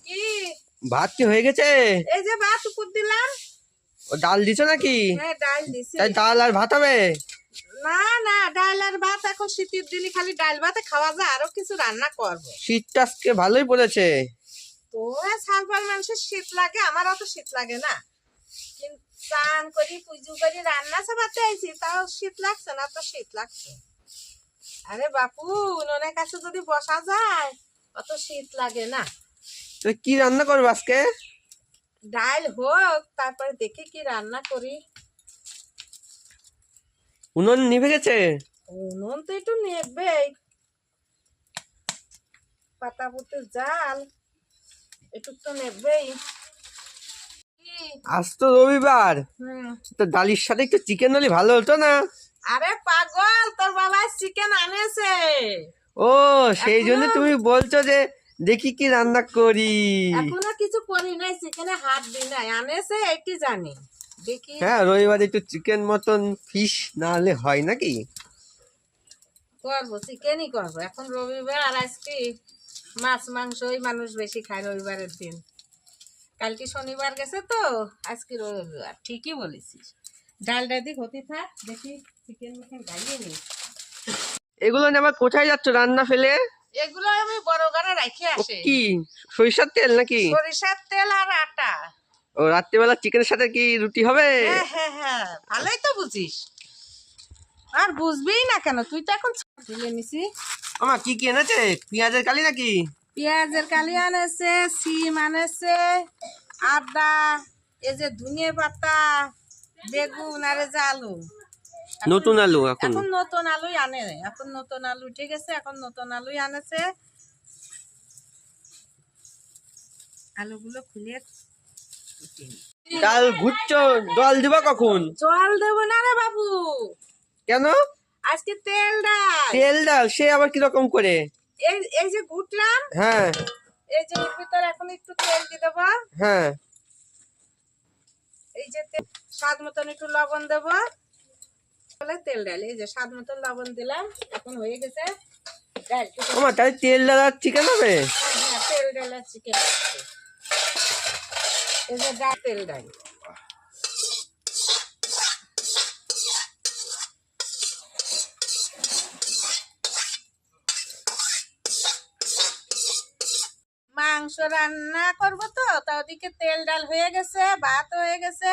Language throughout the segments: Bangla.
কি ভাত কি হয়ে গেছে? এই যে ভাত উপর দিলাম। ও ডাল দিছো নাকি? হ্যাঁ ডাল দিছি। তাই ডাল আর ভাত হবে? না না, ডাল আর ভাত এখন শীতের দিনে খালি ডাল ভাতে খাওয়া যায়, আরো কিছু রান্না করব। শীতটা আজকে ভালোই পড়েছে। তো সালপার মানুষের শীত লাগে, আমার অত শীত লাগে না, কিন্তু স্নান করি পুজো করি রান্না চাপাতে আইছি, তাও শীত লাগছে না, তো শীত লাগছে। আরে বাপু, উনুনের কাছে যদি বসা যায় অত শীত লাগে না। তো কি রান্না করবো আজকে? ডাল হোক, তারপরে দেখি কি রান্না করি। উনুন নিভে গেছে? উনুন তো একটু নেবেই, পাতা পুঁতে জাল একটু তো নেবেই। আজ তো রবিবার, হুম। তো ডালির সাথে একটু চিকেন হলে ভালো হতো না? আরে পাগল, তোর বাবা চিকেন আনেছে। ও, সেই জন্য তুমি বলছো যে দেখি কি রান্না করি। এখনো কিছু করি নাই, চিকেনে হাত দি নাই, আনেছে এটি জানি। দেখি। হ্যাঁ, রবিবার একটু চিকেন মটন ফিশ না হলে হয় নাকি? করবো, চিকেনই করবো এখন রবিবার, আর আজকে মাছ মাংসই মানুষ বেশি খায় রবিবারের দিন। কালকে শনিবার গেছে তো, আজকে রবিবার, ঠিকই বলেছিস। ডালটা দিক হতে থাক, দেখি চিকেন মিকেন গাইয়ে নি। এগুলো নিয়ে আবার কোথায় যাচ্ছ রান্না ফেলে? এগুলো আমি বড় ঘরে রাখি ও আসে। কি, সরিষার তেল নাকি? সরিষার তেল আর আটা। ও, রাত্রিবেলা চিকেনের সাথে কি রুটি হবে? হ্যাঁ হ্যাঁ হ্যাঁ, ভালোই তো বুঝিস। আর বুঝবিই না কেন, তুই তো এখন তুলে নিছি। আমার কি কি এনেছে? পেঁয়াজের কালি নাকি? পেঁয়াজের কালি আনেছে, সিম আনেছে, আদা, এই যে ধনিয়া পাতা, বেগুন, আর এই যে আলু। নতুন আলু এখন? এখন নতুন আলুই আনে, এখন নতুন আলু উঠে গেছে, এখন নতুন আলুই আনেছে। আলুগুলো খুলে ডাল ঘুরছো, জল দিবা কখন? জল দেবো না রে বাবু, কেন? আজকে তেল ডাল। তেল ডাল সে আবার কিরকম করে? এই এই যে ঘুটলাম, হ্যাঁ এই যে এর ভিতর এখন একটু তেল দিয়ে দেবো। হ্যাঁ। এই যে স্বাদ মতন একটু লবণ দেবো, তেল ডাল, এই যে স্বাদ মতন লবণ দিলাম, এখন হয়ে গেছে ডাল। আমার তাই তেল ডাল আর চিকেন হবে? হ্যাঁ, তেল ডাল আর চিকেন। এই যে ডাল, তেল ডাল। মাংস রান্না করবো তো, তা ওদিকে তেল ডাল হয়ে গেছে, ভাত হয়ে গেছে।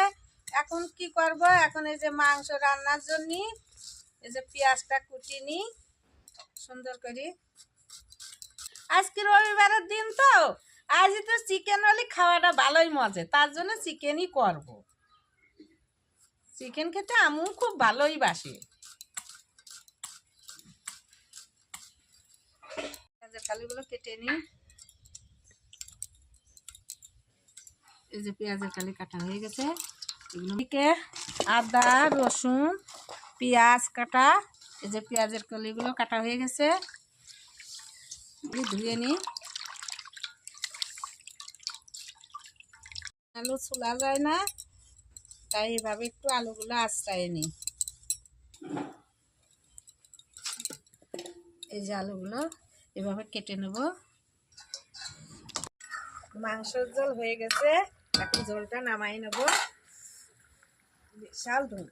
এখন কি করব, এখন এই যে মাংস রান্নার জন্য এই যে পেঁয়াজটা কুটি নি সুন্দর করে। আজকে রবিবারের দিন তো, আজ তো চিকেন হলে খাওয়াটা ভালোই মজা, তার জন্য চিকেনই করব। চিকেন খেতে আমিও খুব ভালোই বাসি। পেঁয়াজের কালিগুলো কেটে নি। এই যে পেঁয়াজের কালি কাটা হয়ে গেছে, এগুলোকে আদা রসুন পেঁয়াজ কাটা, এই যে পেঁয়াজের কলিগুলো কাটা হয়ে গেছে, ধুয়ে নি। আলু ছোলা যায় না, তাই এভাবে একটু আলুগুলো আঁচড়াই নি। এই যে আলুগুলো এভাবে কেটে নেব। মাংসের ঝোল হয়ে গেছে, এখন ঝোলটা নামাই নেব। বিশাল ধুন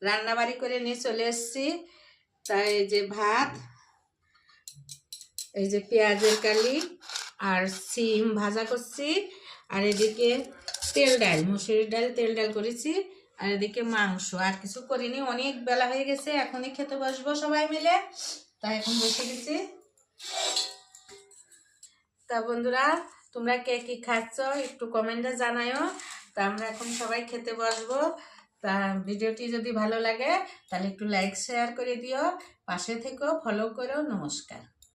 রান্না বাড়ি করে নিয়ে চলে এসেছি। তাই এই যে ভাত, এই যে পেঁয়াজের কালি আর সিম ভাজা করছি, আর এদিকে তেল ডাল, মুসুরির ডাল তেল ডাল করেছি, আর এদিকে মাংস। আর কিছু করিনি, অনেক বেলা হয়ে গেছে, এখনই খেতে বসবো সবাই মিলে, তাই এখন বসে গেছি। তা বন্ধুরা, তোমরা কে কি খাচ্ছ একটু কমেন্টে জানাও। তা আমরা এখন সবাই খেতে বসবো। তা ভিডিওটি যদি ভালো লাগে তাহলে একটু লাইক শেয়ার করে দিও, পাশে থেকো, ফলো করো। নমস্কার।